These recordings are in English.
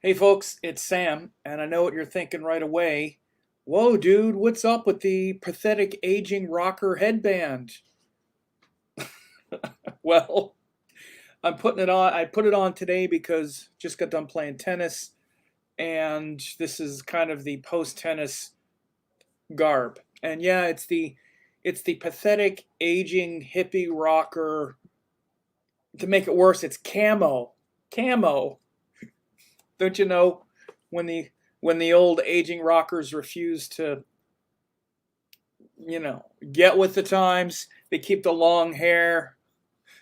Hey folks, it's Sam, and I know what you're thinking right away. Whoa, dude, what's up with the pathetic aging rocker headband? Well, I'm putting it on. I put it on today because just got done playing tennis, and this is kind of the post-tennis garb. And yeah, it's the pathetic aging hippie rocker. To make it worse, it's camo. Camo. Don't you know when the old aging rockers refuse to, get with the times, they keep the long hair,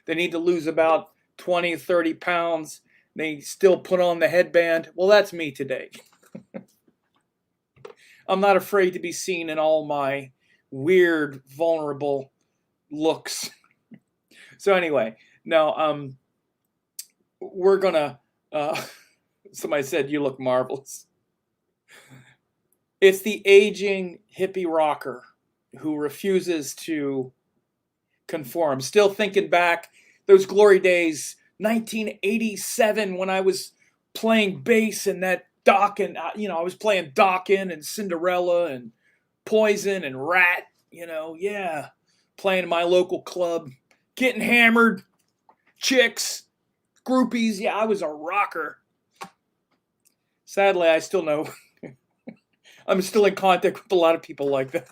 they need to lose about 20, 30 pounds, they still put on the headband. Well, that's me today. I'm not afraid to be seen in all my weird, vulnerable looks. So anyway, now we're gonna somebody said you look marvelous. It's the aging hippie rocker who refuses to conform. Still thinking back those glory days, 1987, when I was playing bass in that Dokken. I was playing Dokken and Cinderella and Poison and Rat. Yeah, playing in my local club, getting hammered, chicks, groupies. Yeah, I was a rocker. Sadly, I still know. I'm still in contact with a lot of people like that.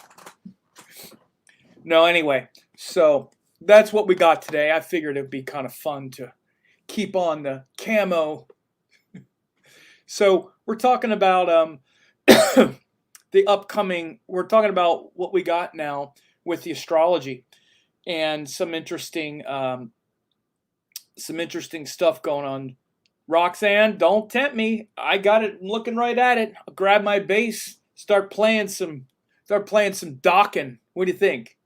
No, anyway, so that's what we got today. I figured it'd be kind of fun to keep on the camo. So we're talking about we're talking about what we got now with the astrology and some interesting stuff going on. Roxanne, don't tempt me. I got it. I'm looking right at it. I'll grab my bass, start playing some Dokken. What do you think?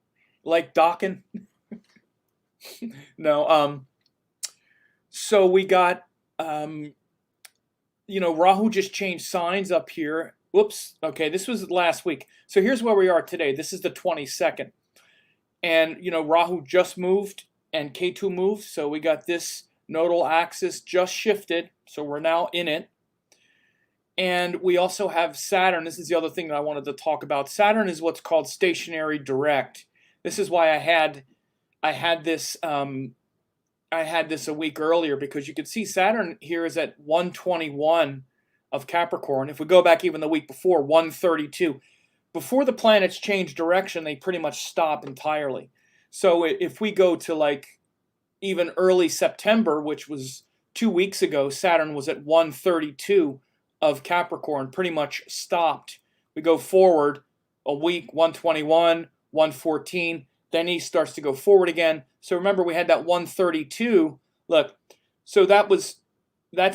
Like Dokken? No. So we got Rahu just changed signs up here. Whoops. Okay, this was last week. So here's where we are today. This is the 22nd. And Rahu just moved and Ketu moved. So we got this nodal axis just shifted, so we're now in it. And we also have Saturn. This is the other thing that I wanted to talk about. Saturn is what's called stationary direct. This is why I had this a week earlier, because you could see Saturn here is at 121 of Capricorn. If we go back even the week before, 132. Before the planets change direction, they pretty much stop entirely. So if we go to even early September, which was 2 weeks ago, Saturn was at 132 of Capricorn, pretty much stopped. We go forward a week, 121, 114, then he starts to go forward again. So remember, we had that 132. Look, so that's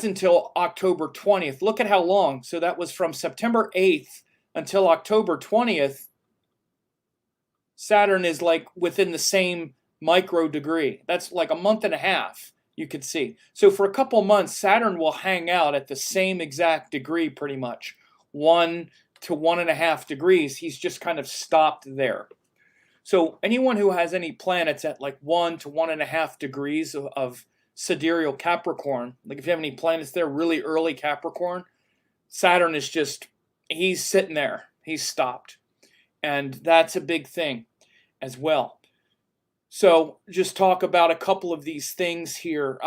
until October 20th. Look at how long. So that was from September 8th until October 20th. Saturn is within the same micro degree. That's like a month and a half, you could see. So for a couple months, Saturn will hang out at the same exact degree, pretty much 1 to 1.5 degrees. He's just kind of stopped there. So anyone who has any planets at 1 to 1.5 degrees of sidereal Capricorn, if you have any planets there really early Capricorn, Saturn is he's sitting there. He's stopped. And that's a big thing as well. So just talk about a couple of these things here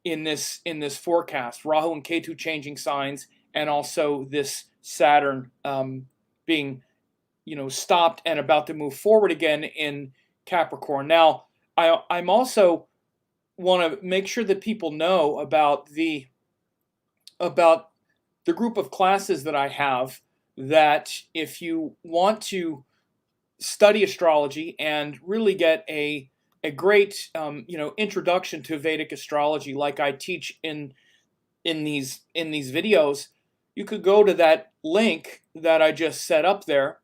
in this forecast. Rahu and Ketu changing signs, and also this Saturn being stopped and about to move forward again in Capricorn. Now, I'm also want to make sure that people know about the group of classes that I have, that if you want to study astrology and really get a great introduction to Vedic astrology, like I teach in these videos, you could go to that link that I just set up there,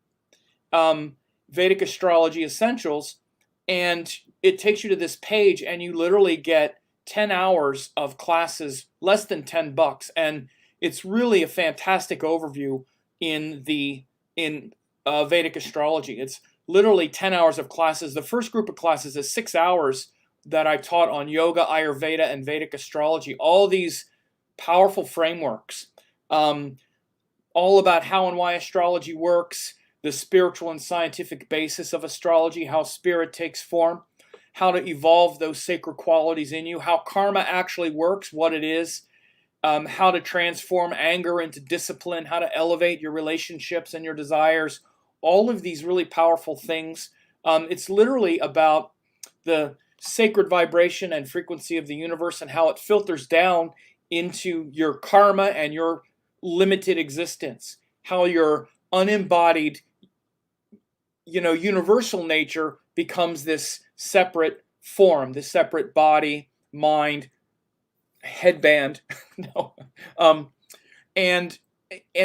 Vedic Astrology Essentials, and it takes you to this page, and you literally get 10 hours of classes, less than $10, and it's really a fantastic overview in Vedic astrology. It's literally 10 hours of classes. The first group of classes is 6 hours that I taught on yoga, Ayurveda, and Vedic astrology. All these powerful frameworks um, all about how and why astrology works, the spiritual and scientific basis of astrology, how spirit takes form, how to evolve those sacred qualities in you, how karma actually works, what it is, how to transform anger into discipline, how to elevate your relationships and your desires, all of these really powerful things. It's literally about the sacred vibration and frequency of the universe and how it filters down into your karma and your limited existence, how your unembodied, universal nature becomes this separate form, this separate body, mind, headband, no, and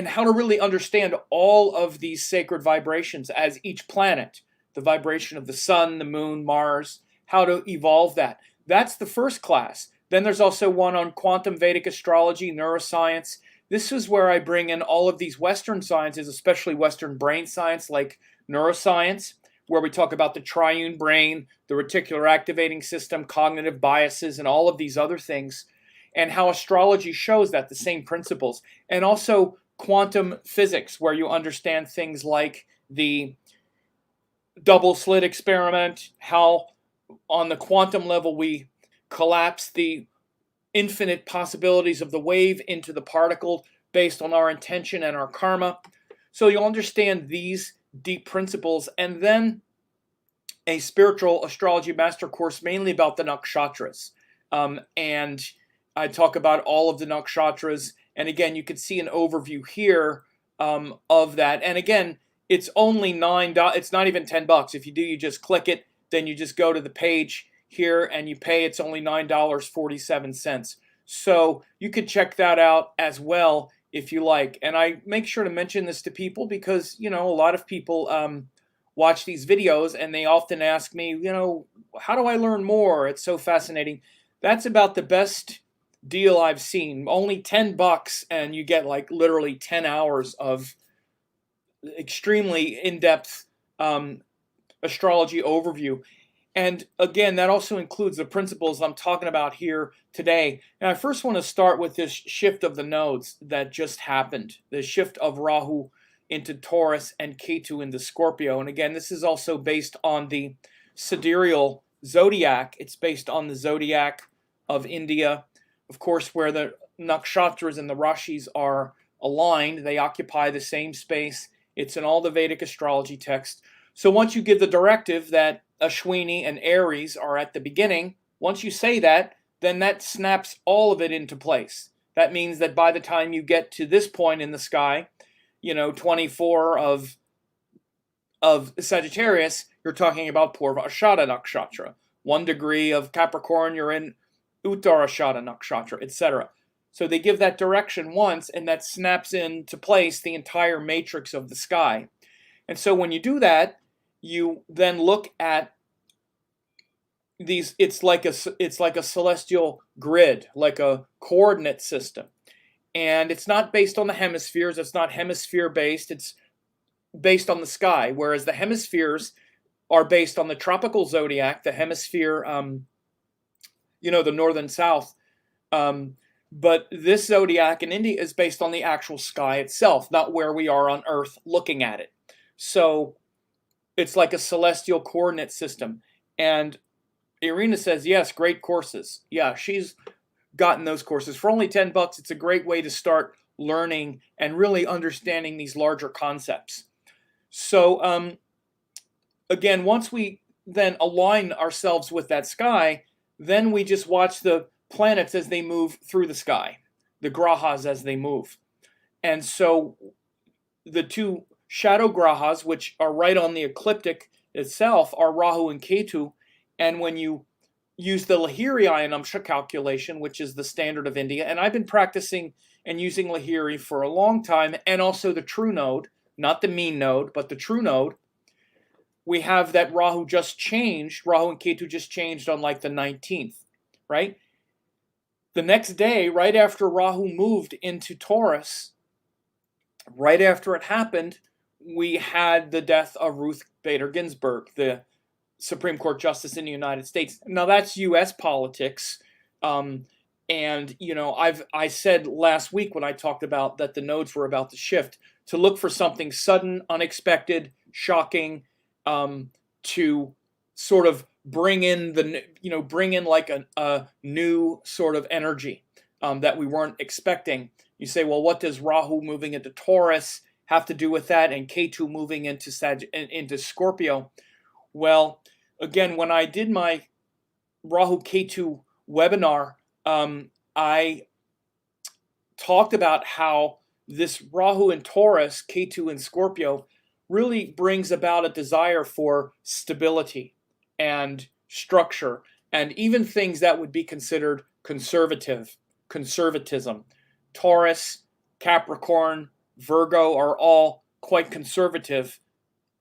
how to really understand all of these sacred vibrations as each planet, the vibration of the sun, the moon, Mars, how to evolve that. That's the first class. Then there's also one on quantum Vedic astrology, neuroscience. This is where I bring in all of these Western sciences, especially Western brain science like neuroscience, where we talk about the triune brain, the reticular activating system, cognitive biases, and all of these other things, and how astrology shows that, the same principles. And also quantum physics, where you understand things like the double slit experiment, how on the quantum level we collapse the infinite possibilities of the wave into the particle based on our intention and our karma. So you'll understand these deep principles, and then a spiritual astrology master course mainly about the nakshatras. And I talk about all of the nakshatras, and again, you can see an overview here of that. And again, it's only $9. It's not even $10. If you do, you just click it, then you just go to the page here and you pay. It's only $9.47. So you could check that out as well if you like. And I make sure to mention this to people because, a lot of people watch these videos and they often ask me, how do I learn more? It's so fascinating. That's about the best deal I've seen. Only $10 and you get like literally 10 hours of extremely in-depth astrology overview. And again, that also includes the principles I'm talking about here today. And I first want to start with this shift of the nodes that just happened, the shift of Rahu into Taurus and Ketu into Scorpio. And again, this is also based on the sidereal zodiac. It's based on the zodiac of India, of course, where the nakshatras and the rashis are aligned. They occupy the same space. It's in all the Vedic astrology texts. So once you give the directive that Ashwini and Aries are at the beginning, once you say that, then that snaps all of it into place. That means that by the time you get to this point in the sky, 24 of Sagittarius, you're talking about Purva Ashada Nakshatra. 1 degree of Capricorn, you're in Uttarashada Nakshatra, etc. So they give that direction once, and that snaps into place the entire matrix of the sky. And so when you do that, you then look at these. It's like a celestial grid, like a coordinate system, and it's not based on the hemispheres. It's not hemisphere based. It's based on the sky. Whereas the hemispheres are based on the tropical zodiac, the hemisphere, the north and south. But this zodiac in India is based on the actual sky itself, not where we are on Earth looking at it. So it's like a celestial coordinate system. And Irina says, yes, great courses. Yeah, she's gotten those courses. For only $10, it's a great way to start learning and really understanding these larger concepts. So again, once we then align ourselves with that sky, then we just watch the planets as they move through the sky, the grahas as they move. And so the two shadow grahas, which are right on the ecliptic itself, are Rahu and Ketu. And when you use the Lahiri Ayanamsha calculation, which is the standard of India, and I've been practicing and using Lahiri for a long time, and also the true node, not the mean node, but the true node, we have that Rahu and Ketu just changed on like the 19th, right? The next day, right after Rahu moved into Taurus, right after it happened, we had the death of Ruth Bader Ginsburg, the Supreme Court Justice in the United States. Now that's U.S. politics, And I said last week when I talked about that the nodes were about to shift, to look for something sudden, unexpected, shocking, to sort of bring in like a new sort of energy that we weren't expecting. You say, well, what does Rahu moving into Taurus have to do with that, and Ketu moving into Scorpio? Well, again, when I did my Rahu Ketu webinar, I talked about how this Rahu in Taurus, Ketu in Scorpio, really brings about a desire for stability and structure, and even things that would be considered conservatism. Taurus, Capricorn, Virgo are all quite conservative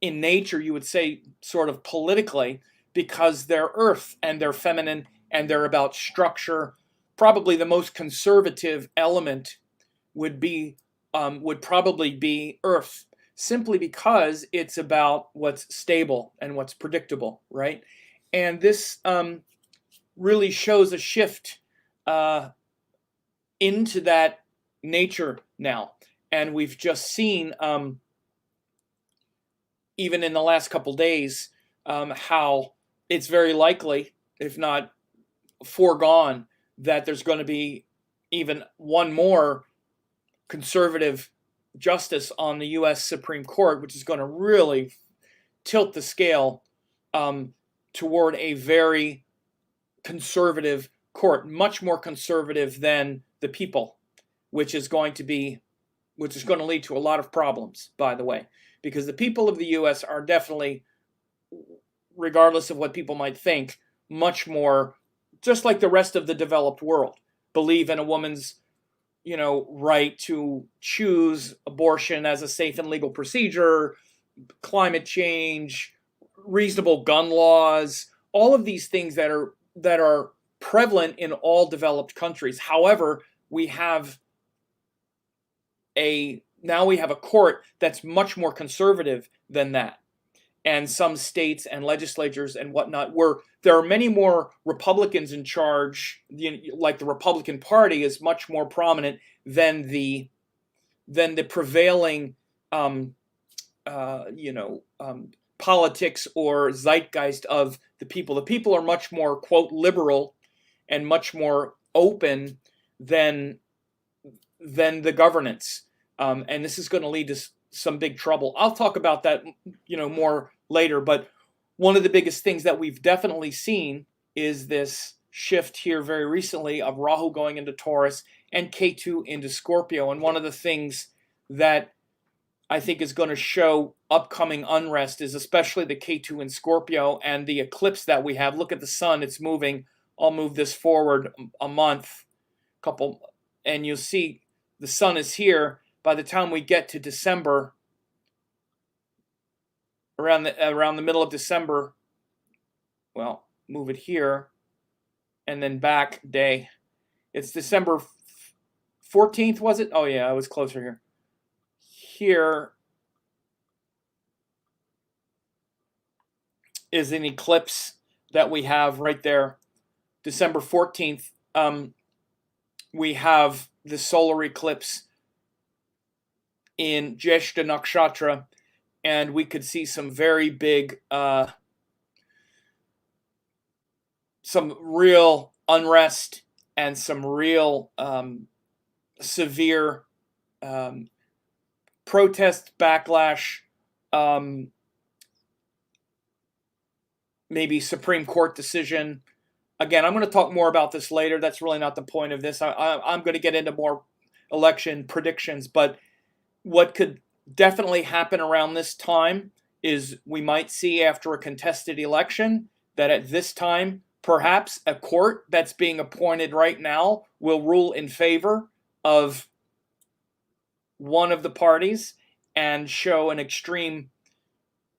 in nature, you would say, sort of politically, because they're earth and they're feminine and they're about structure. Probably the most conservative element would probably be earth, simply because it's about what's stable and what's predictable, right? And this really shows a shift into that nature now. And we've just seen, even in the last couple days, how it's very likely, if not foregone, that there's going to be even one more conservative justice on the U.S. Supreme Court, which is going to really tilt the scale toward a very conservative court, much more conservative than the people, which is going to lead to a lot of problems, by the way, because the people of the U.S. are definitely, regardless of what people might think, much more, just like the rest of the developed world, believe in a woman's, right to choose abortion as a safe and legal procedure, climate change, reasonable gun laws, all of these things that are prevalent in all developed countries. However, we have a court that's much more conservative than that. And some states and legislatures and whatnot, where there are many more Republicans in charge, like the Republican Party is much more prominent than the prevailing politics or zeitgeist of the people. The people are much more, quote, liberal and much more open than the governance. And this is going to lead to some big trouble. I'll talk about that, more later. But one of the biggest things that we've definitely seen is this shift here very recently of Rahu going into Taurus and Ketu into Scorpio. And one of the things that I think is going to show upcoming unrest is especially the Ketu in Scorpio and the eclipse that we have. Look at the sun, it's moving. I'll move this forward a month, and you'll see the sun is here. By the time we get to December, around the middle of December, well, move it here, and then back day. It's December 14th, was it? Oh yeah, I was closer here. Here is an eclipse that we have right there. December 14th, we have the solar eclipse in Jyeshta Nakshatra, and we could see some very big, some real unrest and some real severe protest, backlash, maybe Supreme Court decision. Again, I'm going to talk more about this later. That's really not the point of this. I'm going to get into more election predictions, but what could definitely happen around this time is we might see, after a contested election, that at this time, perhaps a court that's being appointed right now will rule in favor of one of the parties and show an extreme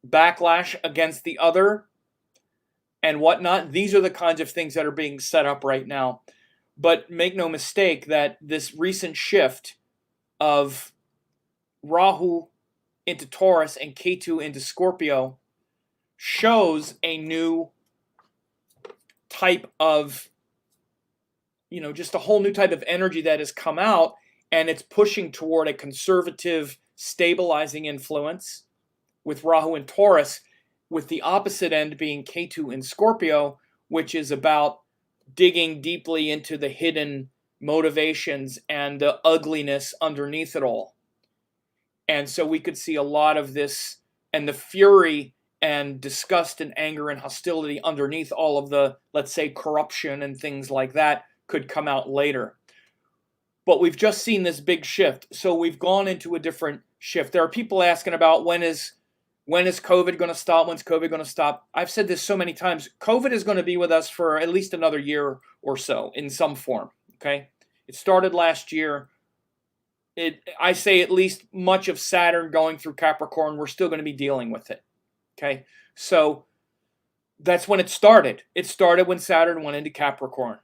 backlash against the other and whatnot. These are the kinds of things that are being set up right now. But make no mistake that this recent shift of Rahu into Taurus and Ketu into Scorpio shows a new type of, just a whole new type of energy that has come out, and it's pushing toward a conservative, stabilizing influence with Rahu and Taurus, with the opposite end being Ketu in Scorpio, which is about digging deeply into the hidden motivations and the ugliness underneath it all. And so we could see a lot of this, and the fury and disgust and anger and hostility underneath all of the, let's say, corruption and things like that could come out later. But we've just seen this big shift. So we've gone into a different shift. There are people asking about when is COVID going to stop? When's COVID going to stop? I've said this so many times. COVID is going to be with us for at least another year or so in some form. Okay, it started last year. I say at least much of Saturn going through Capricorn, we're still going to be dealing with it. Okay, so that's when it started. It started when Saturn went into Capricorn,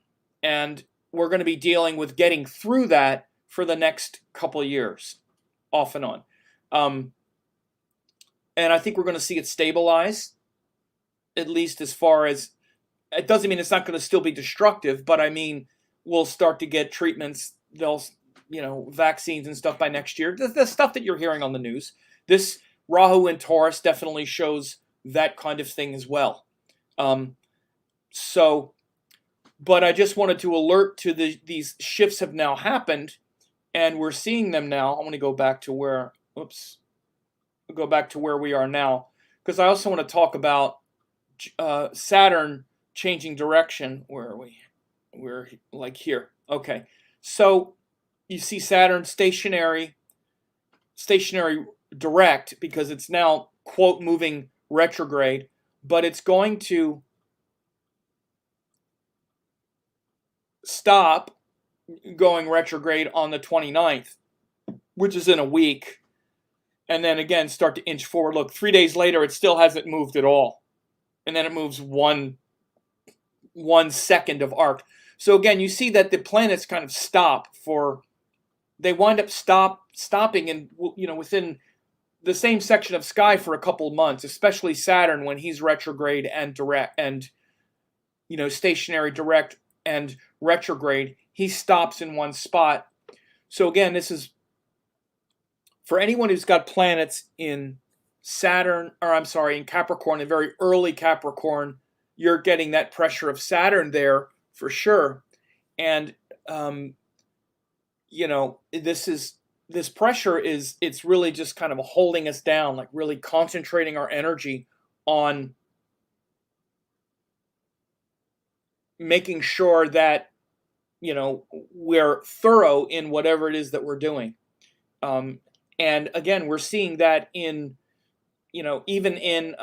and we're going to be dealing with getting through that for the next couple of years, off and on. And I think we're going to see it stabilize, at least as far as, it doesn't mean it's not going to still be destructive, but I mean, we'll start to get treatments, vaccines and stuff by next year. The stuff that you're hearing on the news. This Rahu and Taurus definitely shows that kind of thing as well. But I just wanted to alert to these shifts have now happened, and we're seeing them now. I want to go back to where, we are now, because I also want to talk about Saturn changing direction. Where are we? We're like here. Okay, so you see Saturn stationary direct, because it's now, quote, moving retrograde, but it's going to stop going retrograde on the 29th, which is in a week, and then again start to inch forward. Look, 3 days later, it still hasn't moved at all, and then it moves one second of arc. So again, you see that the planets kind of they wind up stopping in within the same section of sky for a couple of months, especially Saturn when he's retrograde and direct, and stationary, direct, and retrograde. He stops in one spot. So again, this is for anyone who's got planets in in Capricorn, a very early Capricorn. You're getting that pressure of Saturn there for sure, and this pressure it's really just kind of holding us down, like really concentrating our energy on making sure that we're thorough in whatever it is that we're doing. And again, we're seeing that in even in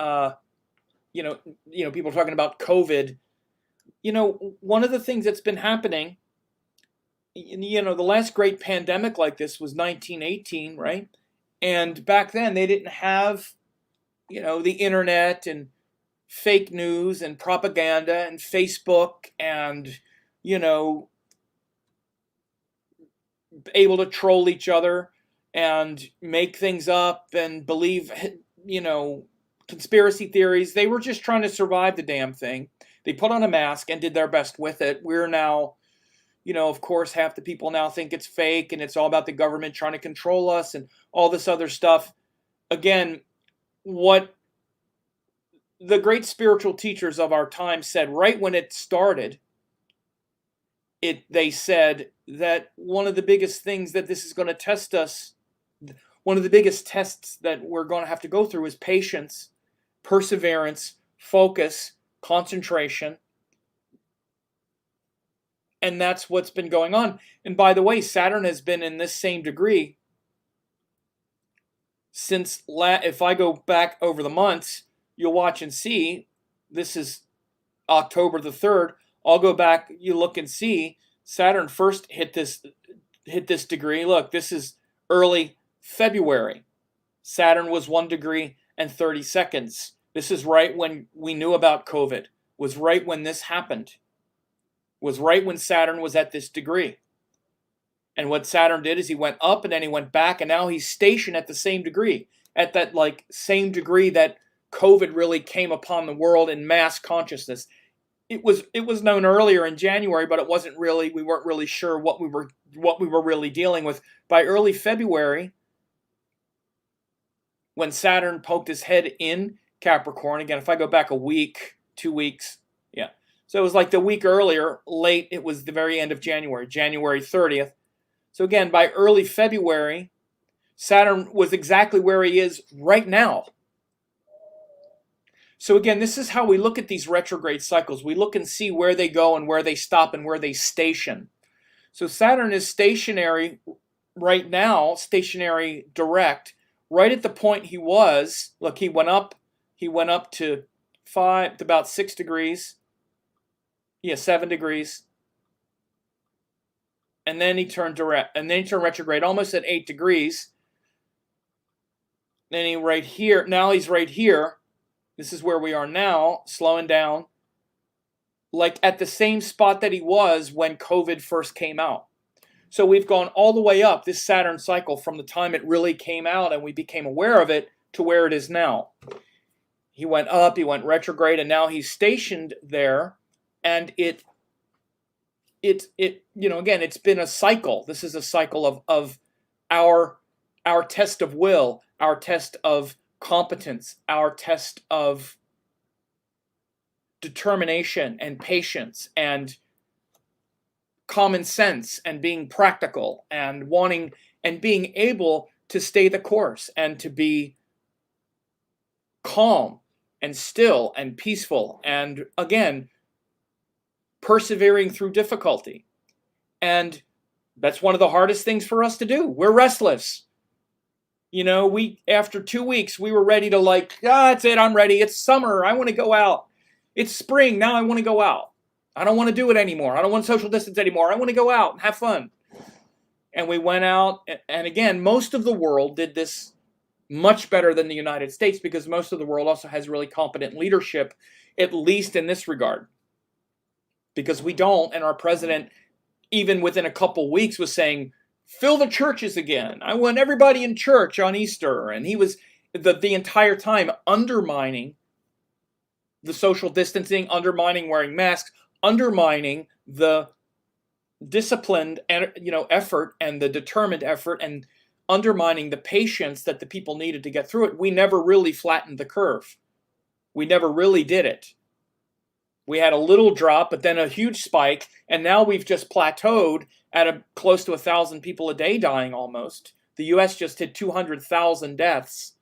people talking about COVID. One of the things that's been happening, the last great pandemic like this was 1918, right? And back then they didn't have the internet and fake news and propaganda and Facebook and able to troll each other and make things up and believe conspiracy theories. They were just trying to survive the damn thing. They put on a mask and did their best with it. We're now, of course, half the people now think it's fake and it's all about the government trying to control us and all this other stuff. Again, what the great spiritual teachers of our time said right when it started, they said that one of the biggest things that this is going to test us, one of the biggest tests that we're going to have to go through is patience, perseverance, focus, concentration. And that's what's been going on. And by the way, Saturn has been in this same degree since, if I go back over the months, you'll watch and see, this is October the 3rd. I'll go back, you look and see, Saturn first hit this degree. Look, this is early February. Saturn was 1 degree and 30 seconds. This is right when we knew about COVID. Was right when this happened. Was right when Saturn was at this degree. And what Saturn did is he went up and then he went back, and now he's stationed at the same degree. At that same degree that COVID really came upon the world in mass consciousness. it was known earlier in January, but it wasn't really, we weren't really sure what we were really dealing with. By early February, when Saturn poked his head in Capricorn, again, if I go back a week, 2 weeks, yeah. So it was like the week earlier, late, it was the very end of January, January 30th. So again, by early February, Saturn was exactly where he is right now. So again, this is how we look at these retrograde cycles. We look and see where they go and where they stop and where they station. So Saturn is stationary right now, stationary direct, right at the point he was. Look, he went up to about 6 degrees. Yeah, 7 degrees. And then he turned direct, and then he turned retrograde almost at 8 degrees. Then he's right here. This is where we are now, slowing down, like at the same spot that he was when COVID first came out. So we've gone all the way up this Saturn cycle from the time it really came out and we became aware of it to where it is now. He went up, he went retrograde, and now he's stationed there. And it again, it's been a cycle. This is a cycle of our test of will, our test of competence, our test of determination and patience and common sense and being practical and wanting and being able to stay the course and to be calm and still and peaceful and, again, persevering through difficulty. And that's one of the hardest things for us to do. We're restless. After 2 weeks, we were ready to that's it, I'm ready. It's summer, I want to go out. It's spring, now I want to go out. I don't want to do it anymore. I don't want social distance anymore. I want to go out and have fun. And we went out, and again, most of the world did this much better than the United States because most of the world also has really competent leadership, at least in this regard. Because we don't, and our president, even within a couple weeks, was saying, fill the churches again. I want everybody in church on Easter. And he was the entire time undermining the social distancing, undermining wearing masks, undermining the disciplined effort and the determined effort, and undermining the patience that the people needed to get through it. We never really flattened the curve. We never really did it. We had a little drop, but then a huge spike, and now we've just plateaued at close to 1,000 people a day dying almost. The U.S. just hit 200,000 deaths.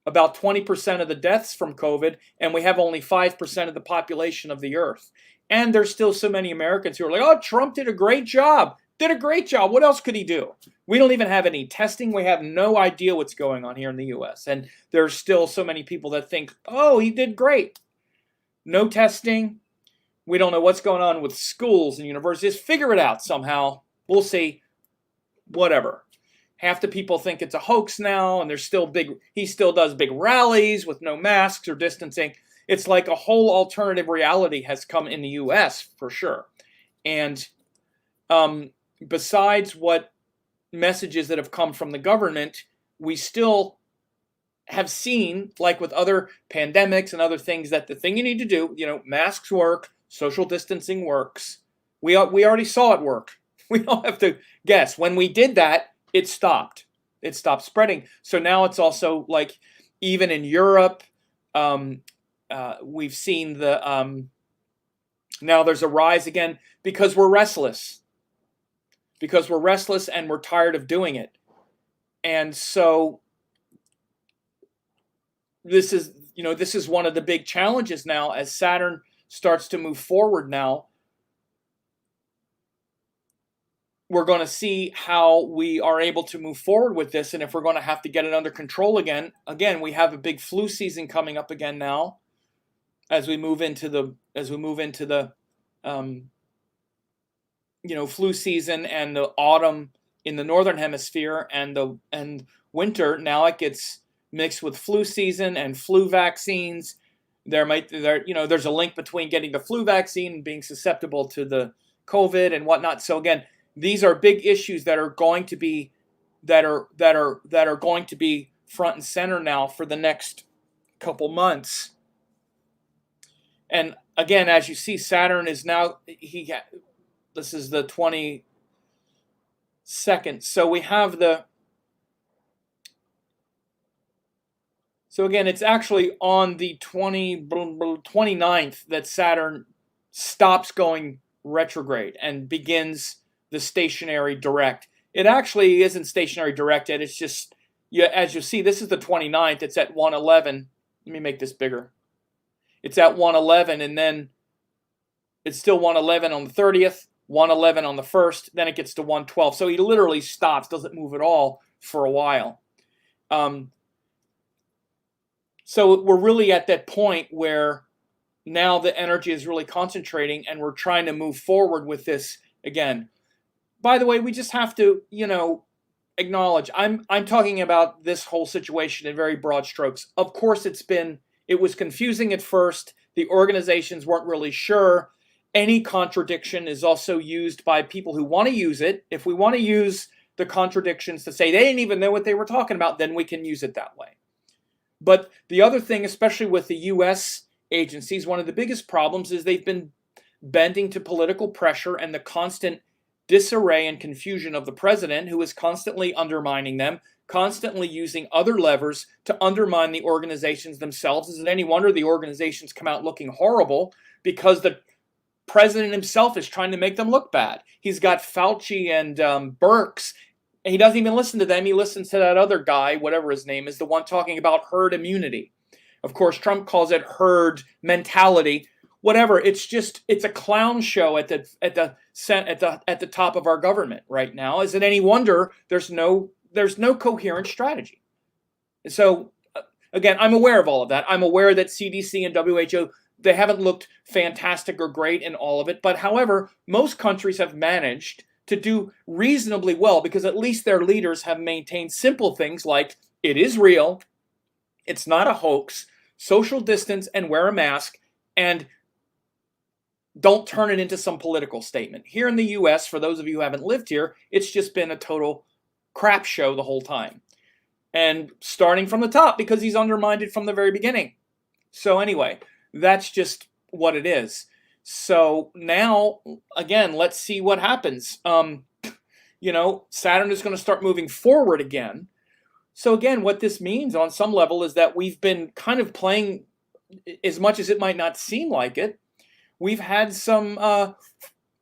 About 20% of the deaths from COVID, and we have only 5% of the population of the Earth. And there's still so many Americans who are like, oh, Trump did a great job. Did a great job. What else could he do? We don't even have any testing. We have no idea what's going on here in the U.S. And there's still so many people that think, oh, he did great. No testing. We don't know what's going on with schools and universities. Figure it out somehow. We'll see. Whatever. Half the people think it's a hoax now, and he still does big rallies with no masks or distancing. It's like a whole alternative reality has come in the U.S. for sure. And besides what messages that have come from the government, we still have seen, like with other pandemics and other things, that the thing you need to do, masks work, social distancing works. We already saw it work. We don't have to guess. When we did that, it stopped. It stopped spreading. So now it's also like, even in Europe, we've seen now there's a rise again because we're restless. Because we're restless and we're tired of doing it. And so this is one of the big challenges now as Saturn starts to move forward now. We're going to see how we are able to move forward with this, and if we're going to have to get it under control again. Again, we have a big flu season coming up again now, as we move into the flu season and the autumn in the northern hemisphere, and winter. Now it gets mixed with flu season and flu vaccines. There's a link between getting the flu vaccine and being susceptible to the COVID and whatnot. So again, these are big issues that are going to be going to be front and center now for the next couple months. And again, as you see, Saturn is now, this is the 22nd. So we have so again, it's actually on the 29th that Saturn stops going retrograde and begins the stationary direct. It actually isn't stationary direct yet. It's just, as you see, this is the 29th. It's at 111. Let me make this bigger. It's at 111, and then it's still 111 on the 30th, 111 on the 1st, then it gets to 112. So he literally stops, doesn't move at all for a while. So we're really at that point where now the energy is really concentrating, and we're trying to move forward with this again. By the way, we just have to, acknowledge, I'm talking about this whole situation in very broad strokes. Of course, it was confusing at first. The organizations weren't really sure. Any contradiction is also used by people who want to use it. If we want to use the contradictions to say they didn't even know what they were talking about, then we can use it that way. But the other thing, especially with the U.S. agencies, one of the biggest problems is they've been bending to political pressure and the constant disarray and confusion of the president, who is constantly undermining them, constantly using other levers to undermine the organizations themselves. Is it any wonder the organizations come out looking horrible? Because the president himself is trying to make them look bad. He's got Fauci and Birx. He doesn't even listen to them. He listens to that other guy, whatever his name is, the one talking about herd immunity. Of course, Trump calls it herd mentality. Whatever. It's a clown show at the top of our government right now. Is it any wonder there's no coherent strategy? So again, I'm aware of all of that. I'm aware that CDC and WHO, they haven't looked fantastic or great in all of it. But however, most countries have managed to do reasonably well because at least their leaders have maintained simple things like it is real, it's not a hoax, social distance and wear a mask, and don't turn it into some political statement. Here in the US, for those of you who haven't lived here, it's just been a total crap show the whole time. And starting from the top because he's undermined it from the very beginning. So anyway, that's just what it is. So now, again, let's see what happens. Saturn is going to start moving forward again. So again, what this means on some level is that we've been kind of playing, as much as it might not seem like it, we've had some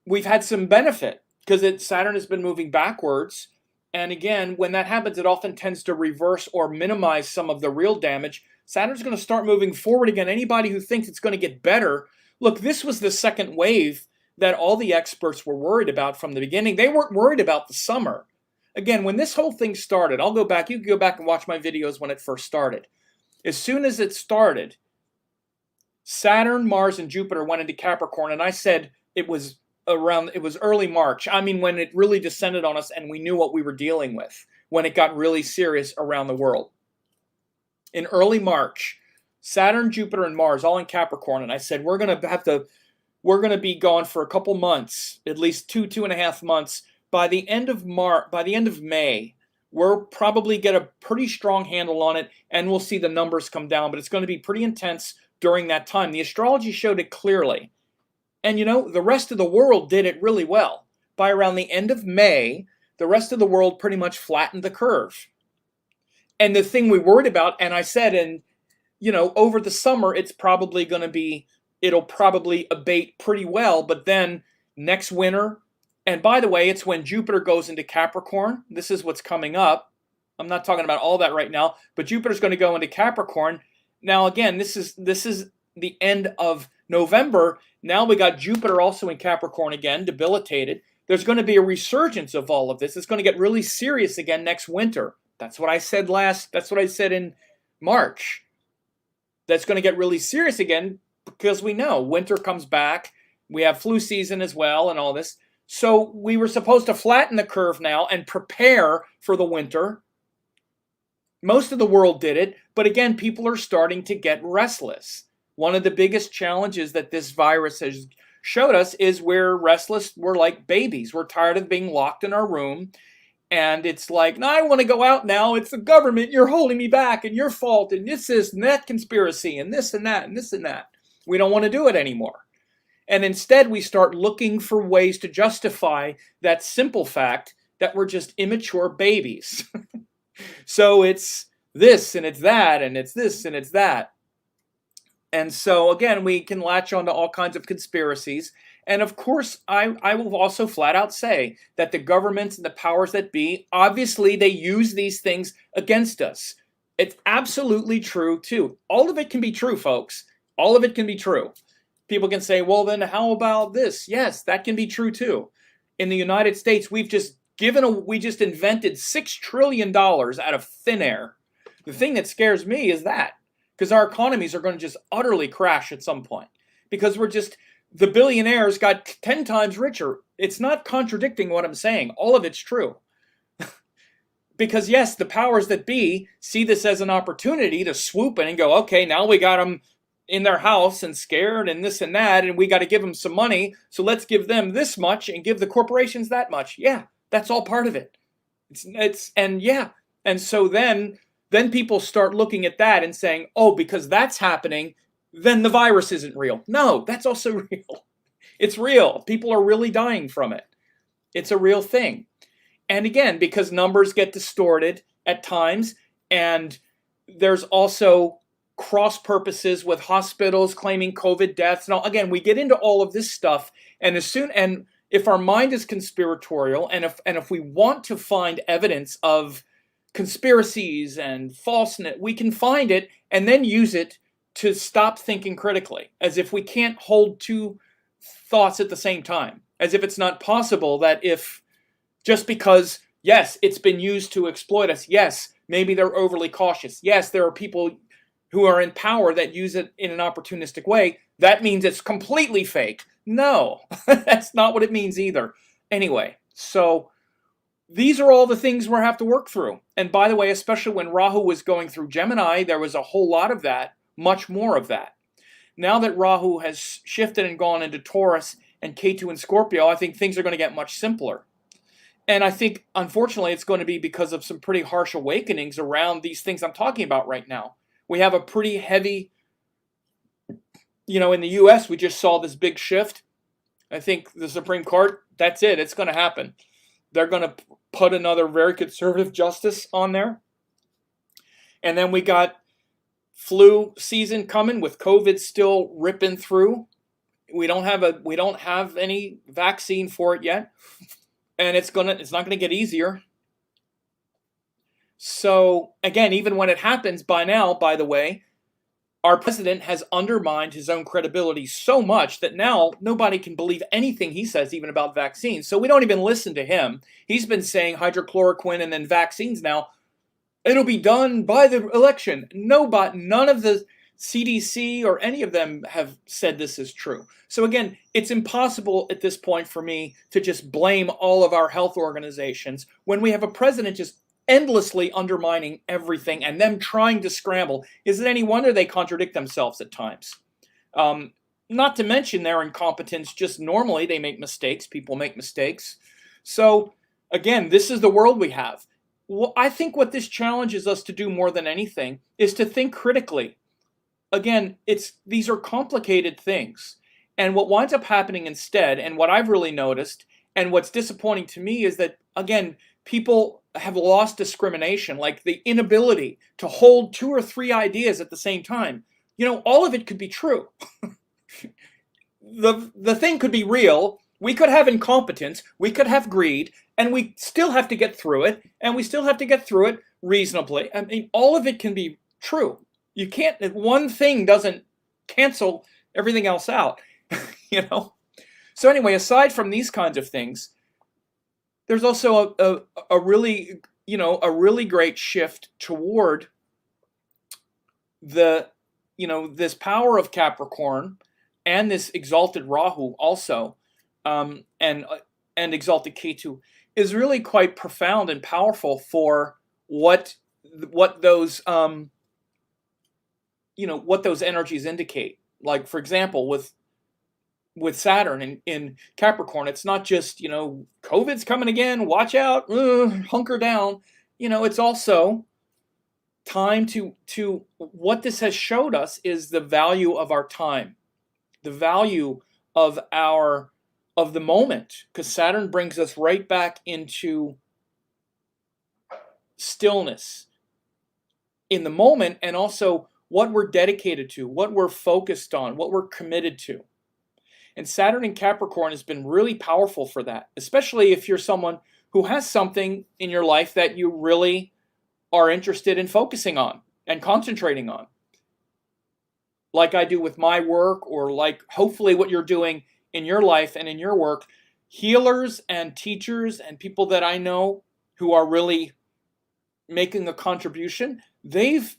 benefit because Saturn has been moving backwards. And again, when that happens, it often tends to reverse or minimize some of the real damage. Saturn's going to start moving forward again. Anybody who thinks it's going to get better, look, this was the second wave that all the experts were worried about from the beginning. They weren't worried about the summer. Again, when this whole thing started, you can go back and watch my videos when it first started. As soon as it started, Saturn, Mars, and Jupiter went into Capricorn, and I said it was early March. I mean, when it really descended on us and we knew what we were dealing with, when it got really serious around the world. In early March, Saturn, Jupiter, and Mars all in Capricorn, and I said we're going to be gone for a couple months, at least 2.5 months. By the end of May, we'll probably get a pretty strong handle on it, and we'll see the numbers come down. But it's going to be pretty intense during that time. The astrology showed it clearly, and the rest of the world did it really well. By around the end of May, the rest of the world pretty much flattened the curve. And the thing we worried about, and I said, over the summer, it'll probably abate pretty well, but then next winter, and by the way, it's when Jupiter goes into Capricorn. This is what's coming up. I'm not talking about all that right now, but Jupiter's going to go into Capricorn. Now, again, this is the end of November. Now we got Jupiter also in Capricorn again, debilitated. There's going to be a resurgence of all of this. It's going to get really serious again next winter. That's what I said in March. That's going to get really serious again because we know winter comes back. We have flu season as well and all this. So we were supposed to flatten the curve now and prepare for the winter. Most of the world did it, but again, people are starting to get restless. One of the biggest challenges that this virus has showed us is we're restless. We're like babies. We're tired of being locked in our room. And it's like, no, I want to go out now. It's the government. You're holding me back and your fault. And this and that conspiracy and this and that and this and that. We don't want to do it anymore. And instead, we start looking for ways to justify that simple fact that we're just immature babies. So it's this and it's that and it's this and it's that. And so, again, we can latch on to all kinds of conspiracies. And of course, I will also flat out say that the governments and the powers that be, obviously, they use these things against us. It's absolutely true, too. All of it can be true, folks. All of it can be true. People can say, well, then how about this? Yes, that can be true, too. In the United States, we just invented $6 trillion out of thin air. The thing that scares me is that, because our economies are going to just utterly crash at some point. Because the billionaires got 10 times richer. It's not contradicting what I'm saying. All of it's true. Because yes, the powers that be see this as an opportunity to swoop in and go, okay, now we got them in their house and scared and this and that, and we got to give them some money. So let's give them this much and give the corporations that much. Yeah, that's all part of it. And so then people start looking at that and saying, oh, because that's happening, then the virus isn't real. No, that's also real. It's real. People are really dying from it. It's a real thing. And again, because numbers get distorted at times, and there's also cross purposes with hospitals claiming COVID deaths. Now, again, we get into all of this stuff, and if our mind is conspiratorial, and if we want to find evidence of conspiracies and falseness, we can find it and then use it to stop thinking critically, as if we can't hold two thoughts at the same time, as if it's not possible that just because, yes, it's been used to exploit us, yes, maybe they're overly cautious, yes, there are people who are in power that use it in an opportunistic way, that means it's completely fake. No, that's not what it means either. Anyway, so these are all the things we'll have to work through. And by the way, especially when Rahu was going through Gemini, there was a whole lot of that, much more of that. Now that Rahu has shifted and gone into Taurus and Ketu and Scorpio, I think things are going to get much simpler. And I think, unfortunately, it's going to be because of some pretty harsh awakenings around these things I'm talking about right now. We have a pretty heavy, in the U.S., we just saw this big shift. I think the Supreme Court, that's it. It's going to happen. They're going to put another very conservative justice on there. And then we got flu season coming with COVID still ripping through. We don't have any vaccine for it yet. And it's not going to get easier. So again, even when it happens, by now, by the way, our president has undermined his own credibility so much that now nobody can believe anything he says, even about vaccines. So we don't even listen to him. He's been saying hydrochloroquine and then vaccines now. It'll be done by the election. None of the CDC or any of them have said this is true. So again, it's impossible at this point for me to just blame all of our health organizations when we have a president just endlessly undermining everything and them trying to scramble. Is it any wonder they contradict themselves at times? Not to mention their incompetence. Just normally they make mistakes. People make mistakes. So again, this is the world we have. Well, I think what this challenges us to do more than anything is to think critically. Again, these are complicated things. And what winds up happening instead, and what I've really noticed, and what's disappointing to me is that, again, people have lost discrimination, like the inability to hold 2 or 3 ideas at the same time. All of it could be true. The thing could be real. We could have incompetence. We could have greed. And we still have to get through it. And we still have to get through it reasonably. I mean, all of it can be true. You can't, one thing doesn't cancel everything else out, So anyway, aside from these kinds of things, there's also a really great shift toward this power of Capricorn and this exalted Rahu also, and exalted Ketu is really quite profound and powerful for what those what those energies indicate. Like, for example, with Saturn in Capricorn, it's not just, COVID's coming again, watch out, hunker down. It's also time to what this has showed us is the value of our time, the value of the moment, because Saturn brings us right back into stillness in the moment, and also what we're dedicated to, what we're focused on, what we're committed to. And Saturn in Capricorn has been really powerful for that, especially if you're someone who has something in your life that you really are interested in focusing on and concentrating on. Like I do with my work, or like hopefully what you're doing in your life and in your work. Healers and teachers and people that I know who are really making a contribution, it's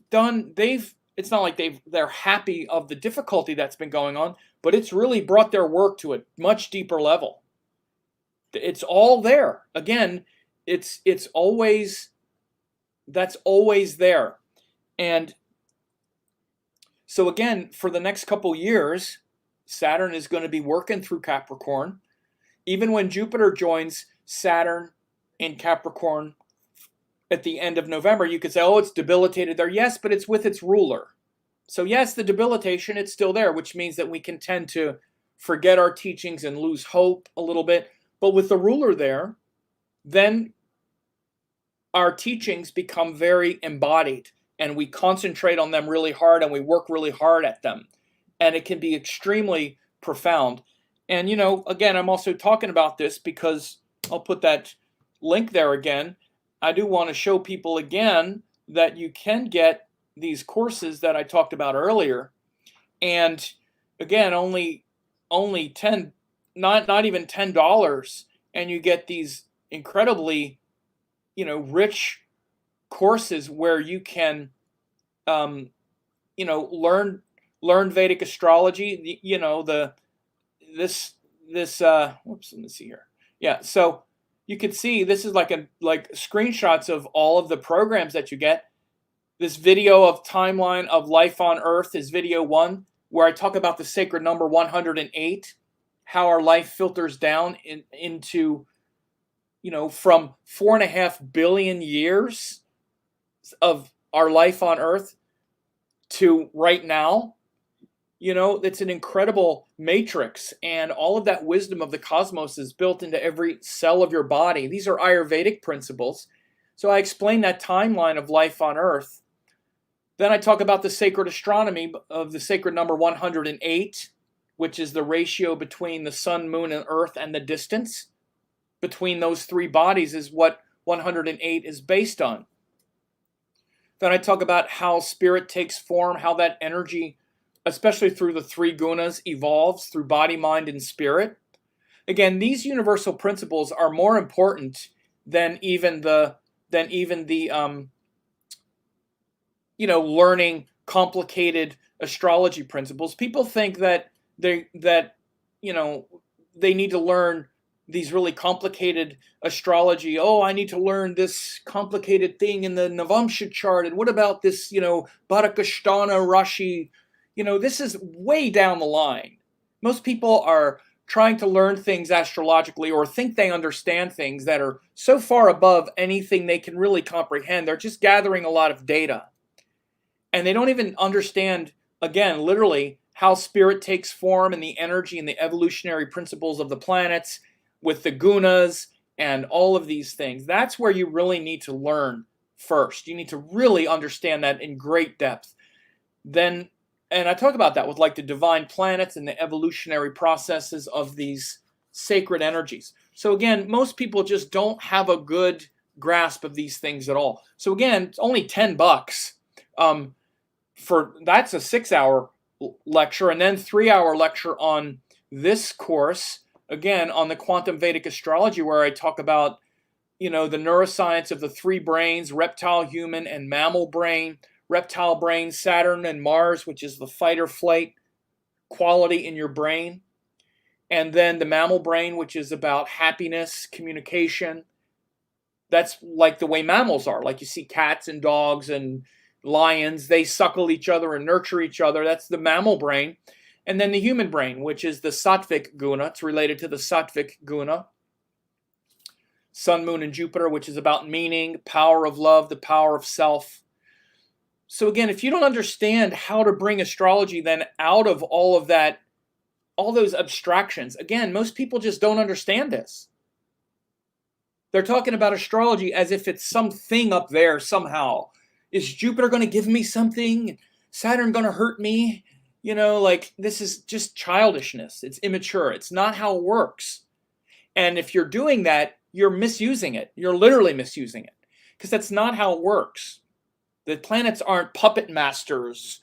not like they're happy of the difficulty that's been going on, but it's really brought their work to a much deeper level. It's all there. Again, that's always there. And so again, for the next couple years, Saturn is going to be working through Capricorn. Even when Jupiter joins Saturn in Capricorn at the end of November, you could say, oh, it's debilitated there. Yes, but it's with its ruler. So yes, the debilitation, it's still there, which means that we can tend to forget our teachings and lose hope a little bit. But with the ruler there, then our teachings become very embodied, and we concentrate on them really hard, and we work really hard at them. And it can be extremely profound. And, again, I'm also talking about this because I'll put that link there again. I do want to show people again that you can get these courses that I talked about earlier. And again, only 10, not even $10, and you get these incredibly, rich courses where you can, learn Vedic astrology. Whoops, let me see here. Yeah, so you can see this is like screenshots of all of the programs that you get. This video of timeline of life on Earth is video 1, where I talk about the sacred number 108, how our life filters down into, from 4.5 billion years of our life on Earth to right now. It's an incredible matrix, and all of that wisdom of the cosmos is built into every cell of your body. These are Ayurvedic principles. So I explain that timeline of life on Earth. Then I talk about the sacred astronomy of the sacred number 108, which is the ratio between the sun, moon, and Earth, and the distance between those three bodies is what 108 is based on. Then I talk about how spirit takes form, how that energy, especially through the three gunas, evolves through body, mind, and spirit. Again, these universal principles are more important than even the learning complicated astrology principles. People think that they need to learn these really complicated astrology. Oh, I need to learn this complicated thing in the Navamsha chart. And what about this, Bharakasthana Rashi? This is way down the line. Most people are trying to learn things astrologically, or think they understand things that are so far above anything they can really comprehend. They're just gathering a lot of data. And they don't even understand, again, literally, how spirit takes form and the energy and the evolutionary principles of the planets with the gunas and all of these things. That's where you really need to learn first. You need to really understand that in great depth. And I talk about that with like the divine planets and the evolutionary processes of these sacred energies. So again, most people just don't have a good grasp of these things at all. So again, it's only $10. That's a 6-hour lecture, and then 3-hour lecture on this course, again, on the quantum Vedic astrology, where I talk about, the neuroscience of the three brains, reptile, human, and mammal brain. Reptile brain, Saturn and Mars, which is the fight or flight quality in your brain. And then the mammal brain, which is about happiness, communication. That's like the way mammals are. Like you see cats and dogs and lions, they suckle each other and nurture each other. That's the mammal brain. And then the human brain, which is the Sattvic guna. It's related to the Sattvic guna. Sun, Moon, and Jupiter, which is about meaning, power of love, the power of self. So again, if you don't understand how to bring astrology then out of all of that all those abstractions. Again, most people just don't understand this. They're talking about astrology as if it's something up there somehow. Is Jupiter going to give me something? Saturn going to hurt me? You know, like, this is just childishness. It's immature. It's not how it works. And if you're doing that, you're misusing it. You're literally misusing it, because that's not how it works. The planets aren't puppet masters.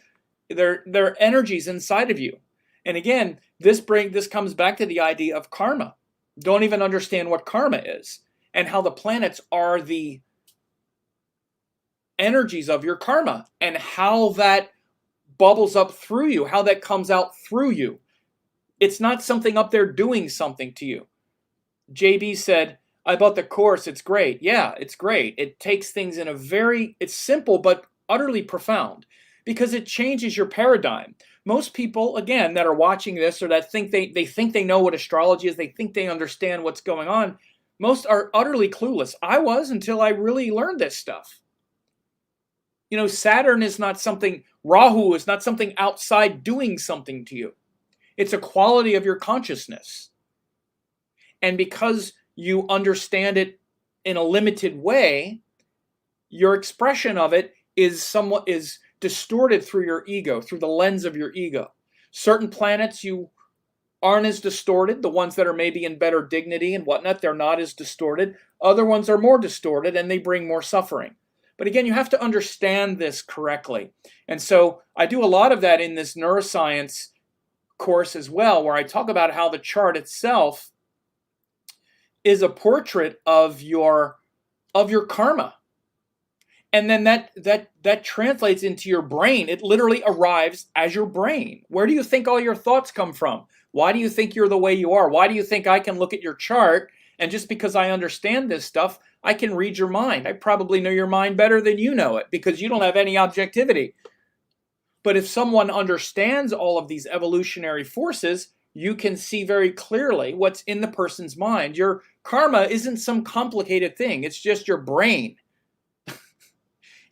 They're energies inside of you. And again, this comes back to the idea of karma. Don't even understand what karma is and how the planets are the energies of your karma and how that bubbles up through you, how that comes out through you. It's not something up there doing something to you. JB said, I bought the course, it's great. Yeah, it's great. It takes things in it's simple but utterly profound, because it changes your paradigm. Most people, again, that are watching this or that think they think they know what astrology is, they think they understand what's going on, most are utterly clueless. I was, until I really learned this stuff. You know, Saturn is not something, Rahu is not something outside doing something to you. It's a quality of your consciousness. And because you understand it in a limited way, your expression of it is distorted through your ego, through the lens of your ego. Certain planets you aren't as distorted. The ones that are maybe in better dignity and whatnot, they're not as distorted. Other ones are more distorted and they bring more suffering. But again, you have to understand this correctly. And so I do a lot of that in this neuroscience course as well, where I talk about how the chart itself is a portrait of your karma. And then that translates into your brain. It literally arrives as your brain. Where do you think all your thoughts come from? Why do you think you're the way you are? Why do you think I can look at your chart and just because I understand this stuff, I can read your mind? I probably know your mind better than you know it, because you don't have any objectivity. But if someone understands all of these evolutionary forces, you can see very clearly what's in the person's mind. Your karma isn't some complicated thing. It's just your brain.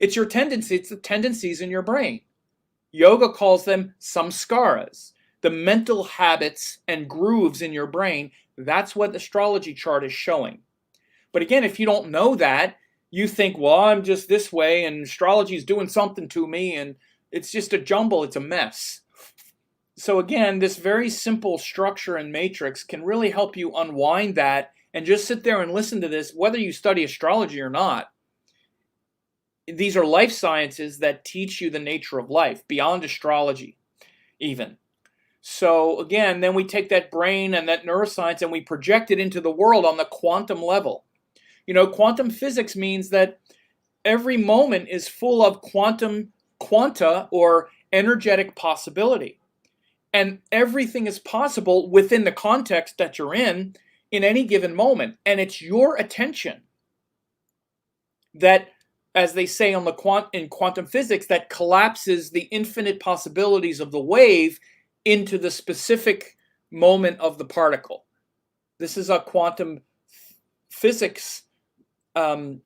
It's your tendency. It's the tendencies in your brain. Yoga calls them samskaras, the mental habits and grooves in your brain. That's what the astrology chart is showing. But again, if you don't know that, you think, well, I'm just this way and astrology is doing something to me, and it's just a jumble. It's a mess. So again, this very simple structure and matrix can really help you unwind that and just sit there and listen to this, whether you study astrology or not. These are life sciences that teach you the nature of life, beyond astrology even. So again, then we take that brain and that neuroscience and we project it into the world on the quantum level. You know, quantum physics means that every moment is full of quanta or energetic possibility. And everything is possible within the context that you're in any given moment. And it's your attention that, as they say in quantum physics, that collapses the infinite possibilities of the wave into the specific moment of the particle. This is a quantum physics analogy,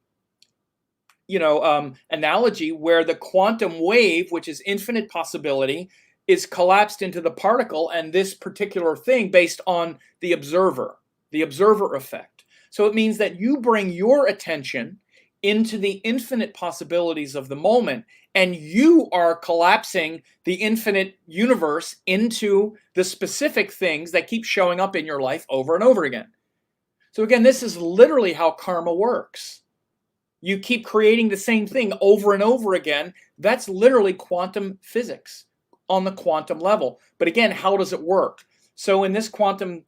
where the quantum wave, which is infinite possibility, is collapsed into the particle and this particular thing based on the observer effect. So it means that you bring your attention into the infinite possibilities of the moment, and you are collapsing the infinite universe into the specific things that keep showing up in your life over and over again. So again, this is literally how karma works. You keep creating the same thing over and over again. That's literally quantum physics on the quantum level. But again, how does it work? So in this quantum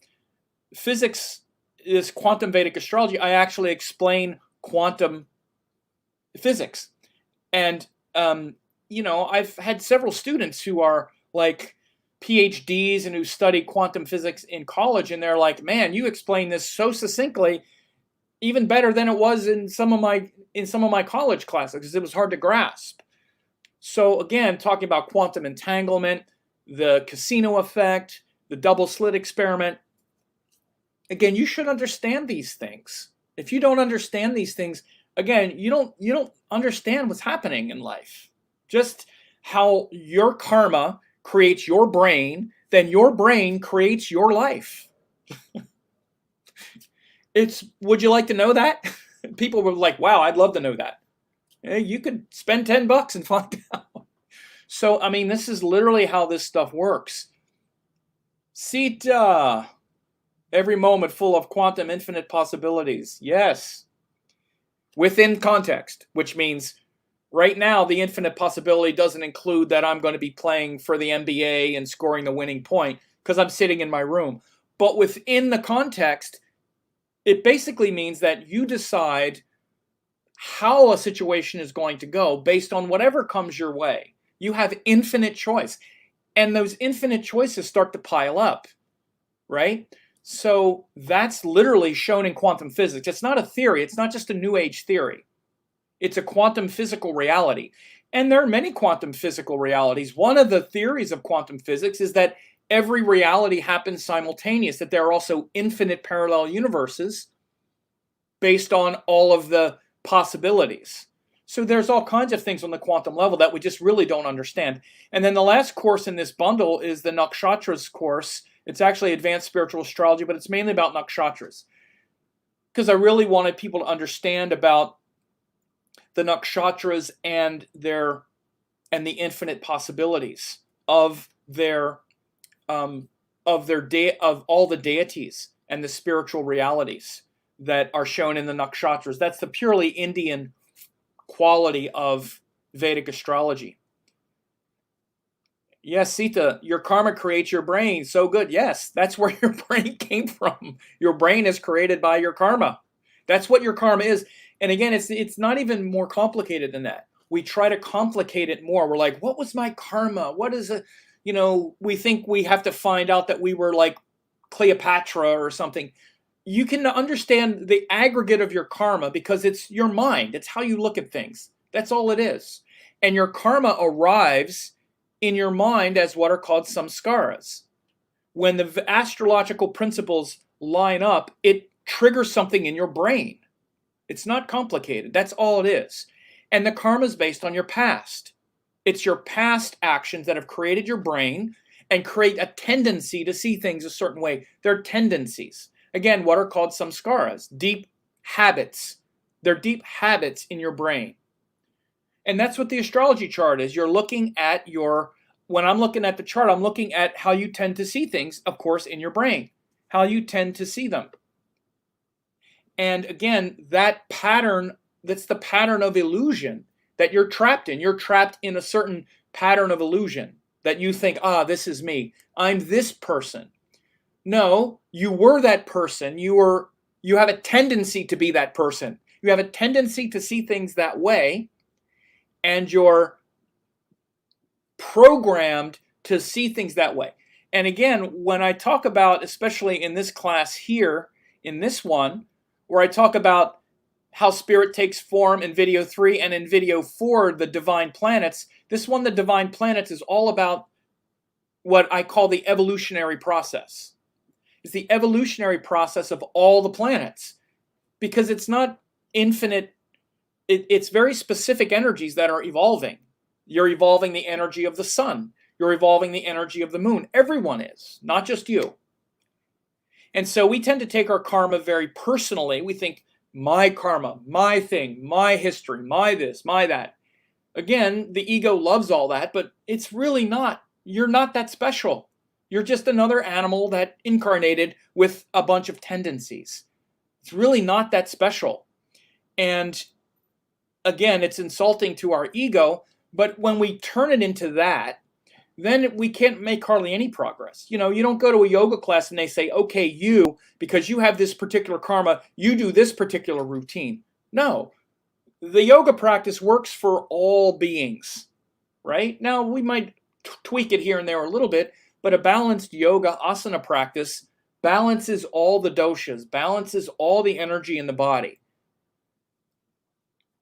physics, this quantum Vedic astrology, I actually explain quantum physics. And, I've had several students who are like PhDs and who study quantum physics in college, and they're like, man, you explain this so succinctly, even better than it was in some of my college classes, because it was hard to grasp. So again, talking about quantum entanglement, the casino effect, the double slit experiment. Again, you should understand these things. If you don't understand these things, again, you don't understand what's happening in life. Just how your karma creates your brain, then your brain creates your life. Would you like to know that? People were like, wow, I'd love to know that. You could spend $10 and find out. So, I mean, this is literally how this stuff works. Sita, every moment full of quantum infinite possibilities. Yes. Within context, which means right now the infinite possibility doesn't include that I'm going to be playing for the NBA and scoring the winning point because I'm sitting in my room. But within the context, it basically means that you decide how a situation is going to go based on whatever comes your way. You have infinite choice. And those infinite choices start to pile up, right? So that's literally shown in quantum physics. It's not a theory. It's not just a new age theory. It's a quantum physical reality. And there are many quantum physical realities. One of the theories of quantum physics is that every reality happens simultaneous, that there are also infinite parallel universes based on all of the possibilities. So there's all kinds of things on the quantum level that we just really don't understand. And then the last course in this bundle is the Nakshatras course. It's actually advanced spiritual astrology, but it's mainly about Nakshatras. Because I really wanted people to understand about the Nakshatras and the infinite possibilities of all the deities and the spiritual realities that are shown in the Nakshatras. That's the purely Indian quality of Vedic astrology. Yes, Sita, your karma creates your brain. So good. Yes, that's where your brain came from. Your brain is created by your karma. That's what your karma is. And again, it's not even more complicated than that. We try to complicate it more. We're like, what was my karma? What is it? We think we have to find out that we were like Cleopatra or something. You can understand the aggregate of your karma because it's your mind. It's how you look at things. That's all it is. And your karma arrives in your mind as what are called samskaras. When the astrological principles line up, it triggers something in your brain. It's not complicated. That's all it is. And the karma is based on your past. It's your past actions that have created your brain and create a tendency to see things a certain way. They're tendencies. Again, what are called samskaras, deep habits. They're deep habits in your brain. And that's what the astrology chart is. You're looking at when I'm looking at the chart, I'm looking at how you tend to see things, of course, in your brain, how you tend to see them. And again, that pattern, that's the pattern of illusion that you're trapped in. You're trapped in a certain pattern of illusion that you think, this is me. I'm this person. No, you were that person. You have a tendency to be that person. You have a tendency to see things that way, and you're programmed to see things that way. And again, when I talk about, especially in this class here, in this one, where I talk about how spirit takes form in video 3 and in video 4, the divine planets, this one, the divine planets, is all about what I call the evolutionary process. It's the evolutionary process of all the planets, because it's not infinite. It's very specific energies that are evolving. You're evolving the energy of the sun. You're evolving the energy of the moon. Everyone is, not just you. And so we tend to take our karma very personally. We think, my karma, my thing, my history, my this, my that. Again, the ego loves all that, but it's really not. You're not that special. You're just another animal that incarnated with a bunch of tendencies. It's really not that special. And again, it's insulting to our ego, but when we turn it into that, then we can't make hardly any progress. You don't go to a yoga class and they say, okay, because you have this particular karma, you do this particular routine. No, the yoga practice works for all beings, right? Now, we might tweak it here and there a little bit, but a balanced yoga asana practice balances all the doshas, balances all the energy in the body.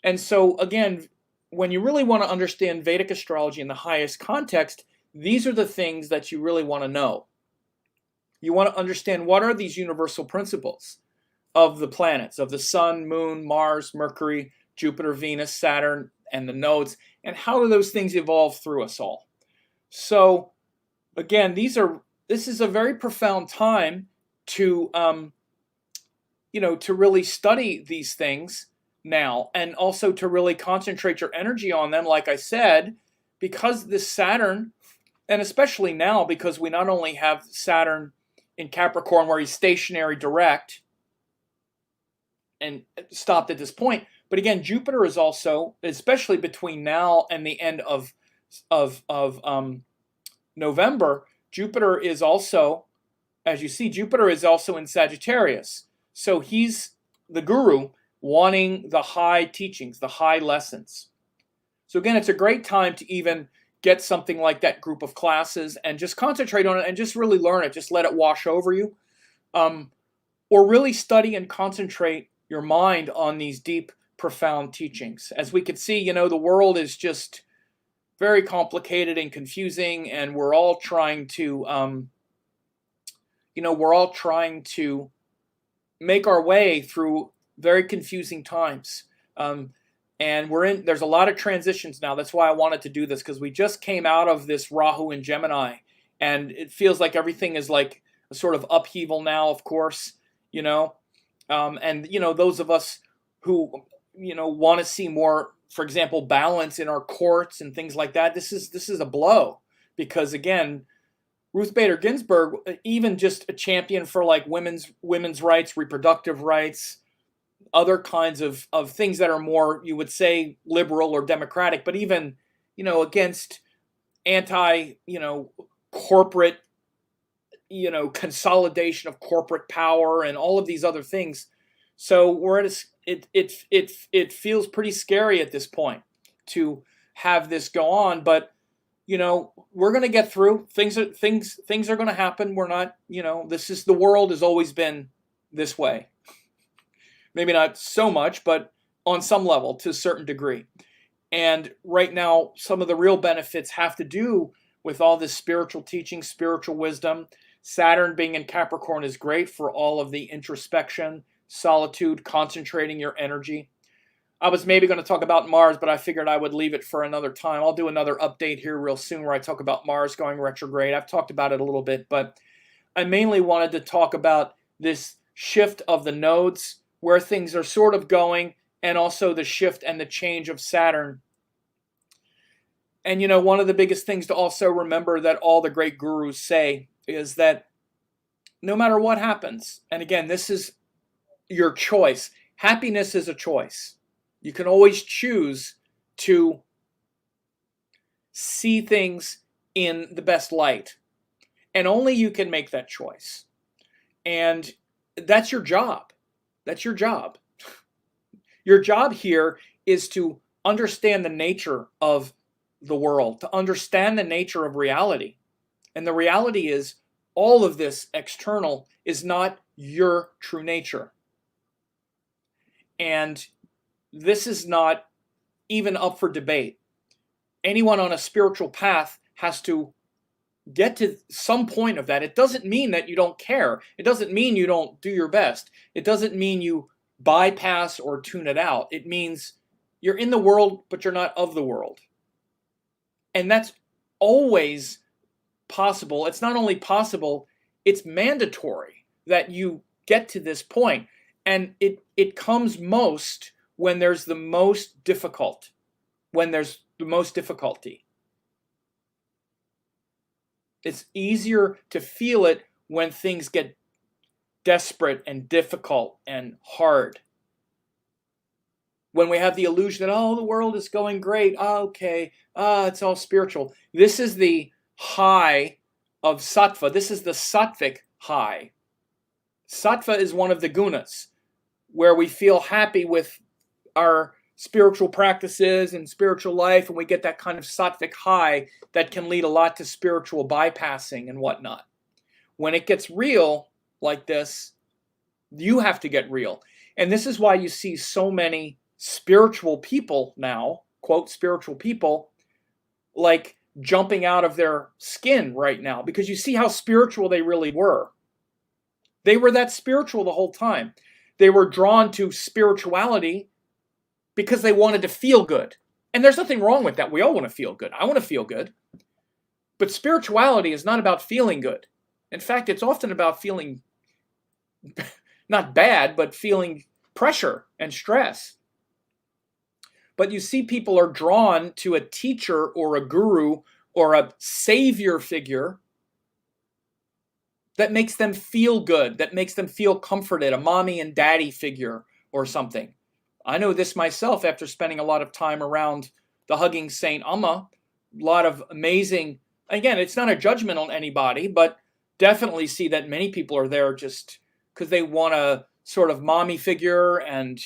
And so, again, when you really want to understand Vedic astrology in the highest context, these are the things that you really want to know. You want to understand what are these universal principles of the planets, of the sun, moon, Mars, Mercury, Jupiter, Venus, Saturn, and the nodes, and how do those things evolve through us all? So, again, these are this is a very profound time to, to really study these things now, and also to really concentrate your energy on them, like I said, because this Saturn, and especially now because we not only have Saturn in Capricorn where he's stationary direct and stopped at this point, but again, Jupiter is also, especially between now and the end of November, Jupiter is also, as you see, Jupiter is also in Sagittarius. So he's the guru wanting the high teachings, the high lessons. So again, it's a great time to even get something like that group of classes and just concentrate on it and just really learn it. Just let it wash over you. Or really study and concentrate your mind on these deep, profound teachings. As we could see, the world is just very complicated and confusing, and we're all trying to, make our way through very confusing times. And there's a lot of transitions now. That's why I wanted to do this, because we just came out of this Rahu in Gemini, and it feels like everything is like a sort of upheaval now, of course, and those of us who, want to see more, for example, balance in our courts and things like that. This is a blow, because again, Ruth Bader Ginsburg, even just a champion for like women's rights, reproductive rights, other kinds of things that are more, you would say, liberal or democratic, but even, against anti, corporate, consolidation of corporate power and all of these other things. So we're at it feels pretty scary at this point to have this go on, but we're going to get through. Things are going to happen. We're not, the world has always been this way. Maybe not so much, but on some level, to a certain degree. And right now, some of the real benefits have to do with all this spiritual teaching, spiritual wisdom. Saturn being in Capricorn is great for all of the introspection, solitude, concentrating your energy. I was maybe going to talk about Mars, but I figured I would leave it for another time. I'll do another update here real soon where I talk about Mars going retrograde. I've talked about it a little bit, but I mainly wanted to talk about this shift of the nodes, where things are sort of going, and also the shift and the change of Saturn. And one of the biggest things to also remember that all the great gurus say is that no matter what happens, and again, this is your choice. Happiness is a choice. You can always choose to see things in the best light. And only you can make that choice. And that's your job. That's your job. Your job here is to understand the nature of the world, to understand the nature of reality. And the reality is all of this external is not your true nature. And this is not even up for debate. Anyone on a spiritual path has to get to some point of that. It doesn't mean that you don't care. It doesn't mean you don't do your best. It doesn't mean you bypass or tune it out. It means you're in the world, but you're not of the world. And that's always possible. It's not only possible, it's mandatory that you get to this point. And it comes most when there's the most difficult, when there's the most difficulty. It's easier to feel it when things get desperate and difficult and hard. When we have the illusion that, the world is going great. Okay. It's all spiritual. This is the high of sattva. This is the sattvic high. Sattva is one of the gunas where we feel happy with our spiritual practices and spiritual life, and we get that kind of sattvic high that can lead a lot to spiritual bypassing and whatnot. When it gets real like this, you have to get real. And this is why you see so many spiritual people now, quote, spiritual people, like jumping out of their skin right now, because you see how spiritual they really were. They were that spiritual the whole time. They were drawn to spirituality because they wanted to feel good. And there's nothing wrong with that. We all want to feel good. I want to feel good. But spirituality is not about feeling good. In fact, it's often about feeling not bad, but feeling pressure and stress. But you see, people are drawn to a teacher or a guru or a savior figure that makes them feel good, that makes them feel comforted, a mommy and daddy figure or something. I know this myself after spending a lot of time around the hugging Saint Amma. A lot of amazing, again, it's not a judgment on anybody, but definitely see that many people are there just because they want a sort of mommy figure, and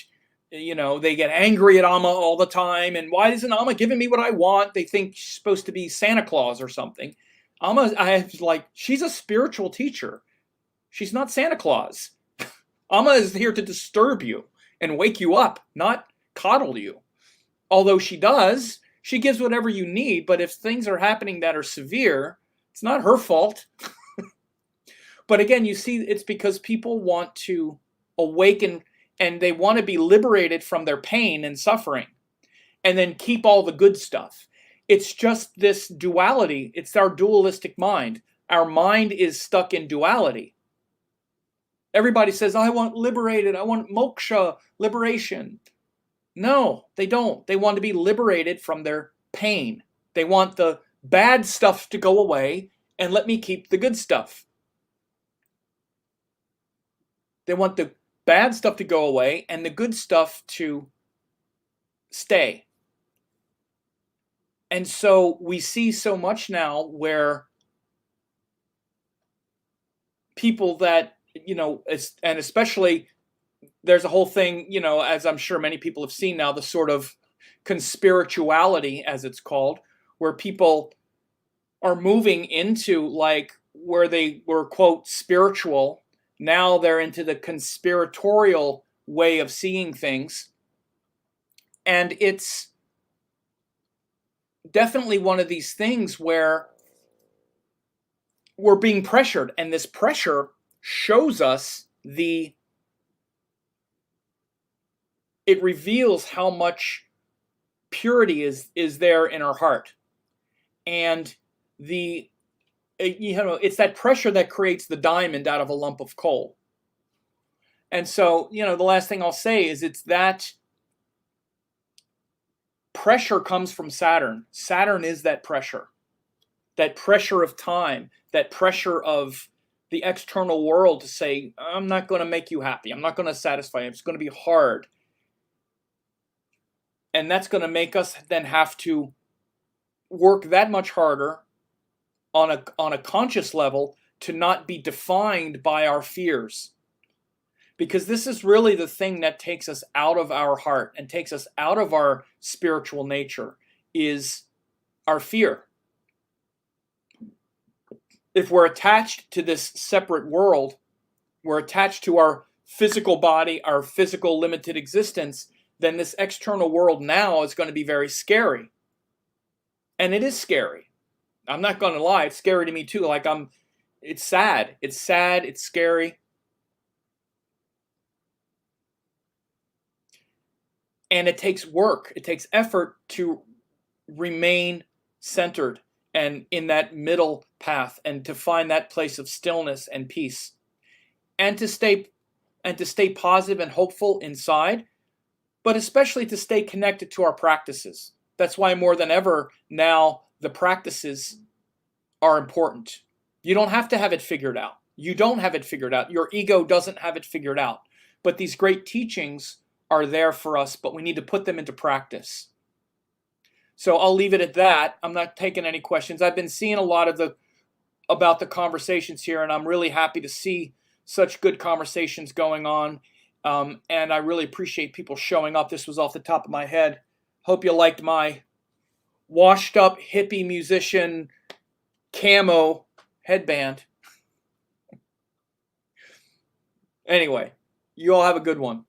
they get angry at Amma all the time. And why isn't Amma giving me what I want? They think she's supposed to be Santa Claus or something. Amma, she's a spiritual teacher. She's not Santa Claus. Amma is here to disturb you and wake you up, not coddle you. Although she does, she gives whatever you need, but if things are happening that are severe, it's not her fault. But again, you see, it's because people want to awaken and they want to be liberated from their pain and suffering and then keep all the good stuff. It's just this duality. It's our dualistic mind. Our mind is stuck in duality. Everybody says, I want liberated. I want moksha, liberation. No, they don't. They want to be liberated from their pain. They want the bad stuff to go away and let me keep the good stuff. They want the bad stuff to go away and the good stuff to stay. And so we see so much now where people that, and especially there's a whole thing, as I'm sure many people have seen now, the sort of conspirituality, as it's called, where people are moving into where they were, quote, spiritual. Now they're into the conspiratorial way of seeing things. And it's definitely one of these things where we're being pressured, and this pressure shows us it reveals how much purity is there in our heart. And it's that pressure that creates the diamond out of a lump of coal. And so, the last thing I'll say is it's that pressure comes from Saturn. Saturn is that pressure of time, that pressure of the external world to say, I'm not going to make you happy. I'm not going to satisfy you. It's going to be hard. And that's going to make us then have to work that much harder on a conscious level to not be defined by our fears. Because this is really the thing that takes us out of our heart and takes us out of our spiritual nature, is our fear. If we're attached to this separate world, we're attached to our physical body, our physical limited existence, then this external world now is going to be very scary. And it is scary. I'm not going to lie, it's scary to me too. It's sad. It's sad, it's scary. And it takes work, it takes effort to remain centered and in that middle path, and to find that place of stillness and peace, and to stay positive and hopeful inside, but especially to stay connected to our practices. That's why more than ever now the practices are important. You don't have to have it figured out. You don't have it figured out. Your ego doesn't have it figured out. But these great teachings are there for us, but we need to put them into practice. So I'll leave it at that. I'm not taking any questions. I've been seeing a lot about the conversations here, and I'm really happy to see such good conversations going on. And I really appreciate people showing up. This was off the top of my head. Hope you liked my washed up hippie musician camo headband. Anyway, you all have a good one.